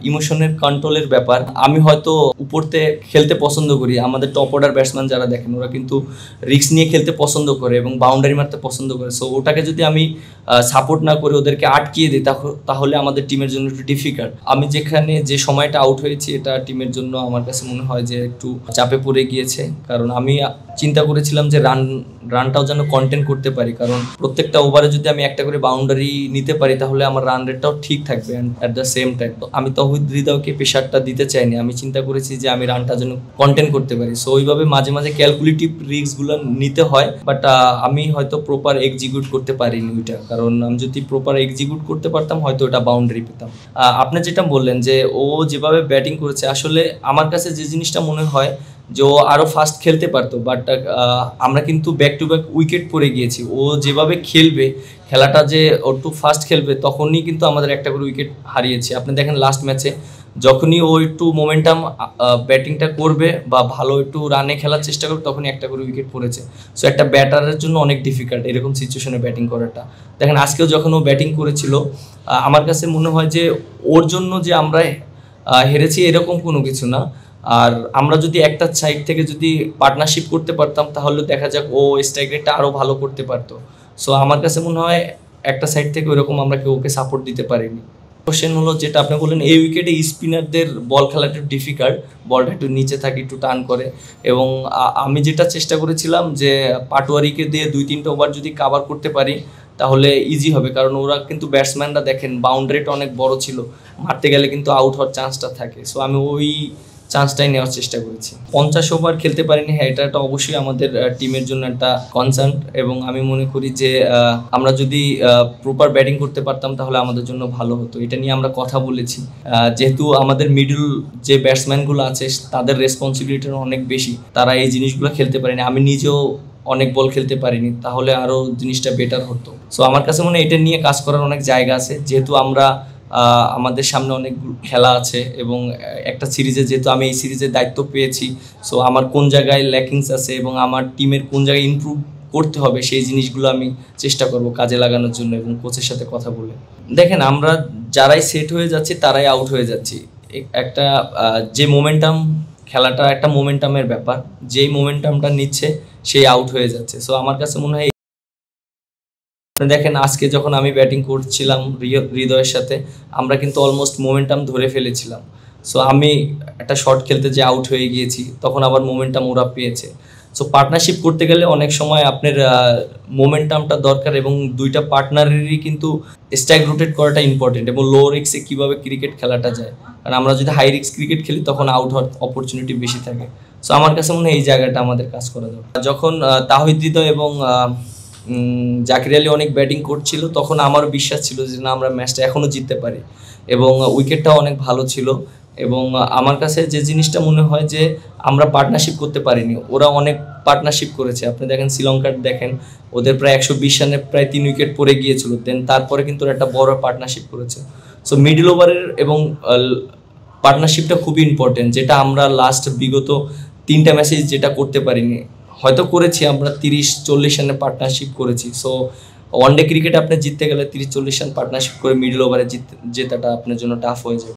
ইমোশনের কন্ট্রোলের ব্যাপার। আমি হয়তো উপরতে খেলতে পছন্দ করি, আমাদের টপ অর্ডার ব্যাটসম্যান যারা দেখেন ওরা কিন্তু রিস্ক নিয়ে খেলতে পছন্দ করে এবং বাউন্ডারি মারতে পছন্দ করে। সো ওটাকে যদি আমি সাপোর্ট না করে ওদেরকে আটকিয়ে দিই তাহলে আমাদের টিমের জন্য একটু ডিফিকাল্ট। আমি যেখানে যে সময়টা আউট হয়েছি এটা টিমের জন্য আমার কাছে মনে হয় যে একটু চাপে পড়ে গিয়েছে, কারণ আমি চিন্তা করেছিলাম যে রানটাও যেন কন্টেন্ট করতে পারি, কারণ প্রত্যেকটা ওভারে যদি আমি একটা করে বাউন্ডারি নিতে পারি তাহলে আমার রান রেটটাও ঠিক থাকবে অ্যাট দ্য সেম টাইম। তো আমি তৌহিদ হৃদয়কে প্রেশারটা দিতে চাইনি, আমি চিন্তা করেছি যে আমি রানটা যেন কন্টেন্ট করতে পারি। সো ওইভাবে মাঝে মাঝে ক্যালকুলেটিভ রিস্কগুলো নিতে হয়, বাট আমি হয়তো প্রপার এক্সিকিউট করতে পারিনি ওইটা, কারণ আমি যদি প্রপার এক্সিকিউট করতে পারতাম হয়তো ওটা বাউন্ডারি পেতাম। আপনি যেটা বললেন যে ও যেভাবে ব্যাটিং করেছে, আসলে আমার কাছে যে জিনিসটা মনে হয় যে ও আরও ফাস্ট খেলতে পারতো, বাট আমরা কিন্তু ব্যাক টু ব্যাক উইকেট পড়ে গিয়েছি। ও যেভাবে খেলবে খেলাটা যে ও একটু ফাস্ট খেলবে তখনই কিন্তু আমাদের একটা করে উইকেট হারিয়েছে। আপনি দেখেন লাস্ট ম্যাচে যখনই ও একটু মোমেন্টাম ব্যাটিংটা করবে বা ভালো একটু রানে খেলার চেষ্টা করবে তখনই একটা করে উইকেট পড়েছে। সো একটা ব্যাটারের জন্য অনেক ডিফিকাল্ট এরকম সিচুয়েশনে ব্যাটিং করাটা। দেখেন আজকেও যখন ও ব্যাটিং করেছিল আমার কাছে মনে হয় যে ওর জন্য যে আমরা হেরেছি এরকম কোনো কিছু না। আর আমরা যদি একটা সাইড থেকে যদি পার্টনারশিপ করতে পারতাম তাহলে দেখা যাক ও স্ট্রাইক রেটটা আরও ভালো করতে পারতো। সো আমার কাছে মনে হয় একটা সাইড থেকে ওইরকম আমরা কেউ ওকে সাপোর্ট দিতে পারিনি। কোশ্চেন হলো যেটা আপনি বললেন, এই উইকেটে স্পিনারদের বল খেলা একটু ডিফিকাল্ট, বলটা একটু নিচে থাকে, একটু টান করে। এবং আমি যেটা চেষ্টা করেছিলাম যে পাটোয়ারিকে দিয়ে 2-3টা ওভার যদি কাভার করতে পারি তাহলে ইজি হবে, কারণ ওরা কিন্তু ব্যাটসম্যানরা দেখেন বাউন্ডারিটা অনেক বড় ছিল, মারতে গেলে কিন্তু আউট হওয়ার চান্সটা থাকে। সো আমি ওই চান্সটাই নেওয়ার চেষ্টা করেছি। 50 ওভার খেলতে পারিনি, হ্যাঁ এটা অবশ্যই আমাদের টিমের জন্য একটা কনসার্ন, এবং আমি মনে করি যে আমরা যদি প্রপার ব্যাটিং করতে পারতাম তাহলে আমাদের জন্য ভালো হতো। এটা নিয়ে আমরা কথা বলেছি, যেহেতু আমাদের মিডল যে ব্যাটসম্যানগুলো আছে তাদের রেসপন্সিবিলিটি অনেক বেশি, তারা এই জিনিসগুলো খেলতে পারেনি। আমি নিজেও অনেক বল খেলতে পারিনি, তাহলে আরও জিনিসটা বেটার হতো। সো আমার কাছে মনে হয় এটা নিয়ে কাজ করার অনেক জায়গা আছে, যেহেতু আমরা আমাদের সামনে অনেক খেলা আছে এবং একটা সিরিজে যেহেতু আমি এই সিরিজের দায়িত্ব পেয়েছি, সো আমার কোন জায়গায় ল্যাকিংস আছে এবং আমার টিমের কোন জায়গায় ইমপ্রুভ করতে হবে সেই জিনিসগুলো আমি চেষ্টা করব কাজে লাগানোর জন্য এবং কোচের সাথে কথা বলে। দেখেন আমরা যারাই সেট হয়ে যাচ্ছি তারাই আউট হয়ে যাচ্ছি। একটা যে মোমেন্টাম, খেলাটা একটা মোমেন্টামের ব্যাপার, যেই মোমেন্টামটা নিচ্ছে সেই আউট হয়ে যাচ্ছে। সো আমার কাছে মনে হয় দেখেন আজকে যখন আমি ব্যাটিং করছিলাম হৃদয়ের সাথে আমরা কিন্তু অলমোস্ট মোমেন্টাম ধরে ফেলেছিলাম। সো আমি একটা শট খেলতে যে আউট হয়ে গিয়েছি তখন আবার মোমেন্টাম ওরা পেয়েছে। সো পার্টনারশিপ করতে গেলে অনেক সময় আপনার মোমেন্টামটা দরকার এবং দুইটা পার্টনারেরই কিন্তু স্ট্রাইক রোটেট করাটা ইম্পর্টেন্ট, এবং লো রিস্কে কীভাবে ক্রিকেট খেলাটা যায়, কারণ আমরা যদি হাই রিস্ক ক্রিকেট খেলি তখন আউট হওয়ার অপরচুনিটি বেশি থাকে। সো আমার কাছে মনে হয় এই জায়গাটা আমাদের কাজ করা দরকার। যখন তাহিদ হৃদয় এবং জাকির আলী অনেক ব্যাটিং করছিল তখন আমারও বিশ্বাস ছিল যে না আমরা ম্যাচটা এখনও জিততে পারি, এবং উইকেটটাও অনেক ভালো ছিল। এবং আমার কাছে যে জিনিসটা মনে হয় যে আমরা পার্টনারশিপ করতে পারিনি, ওরা অনেক পার্টনারশিপ করেছে। আপনি দেখেন শ্রীলঙ্কার দেখেন ওদের প্রায় 120 রানে প্রায় 3 উইকেট পড়ে গিয়েছিল, দেন তারপরে কিন্তু একটা বড় পার্টনারশিপ করেছে। সো মিডল ওভারের এবং পার্টনারশিপটা খুবই ইম্পর্টেন্ট, যেটা আমরা লাস্ট বিগত 3টা ম্যাচে যেটা করতে পারিনি। হয়তো করেছি আমরা 30-40 রানের পার্টনারশিপ করেছি। সো ওয়ানডে ক্রিকেট আপনি জিততে গেলে 30-40 রান পার্টনারশিপ করে মিডল ওভারে জেতাটা আপনার জন্য টাফ হয়ে যাবে।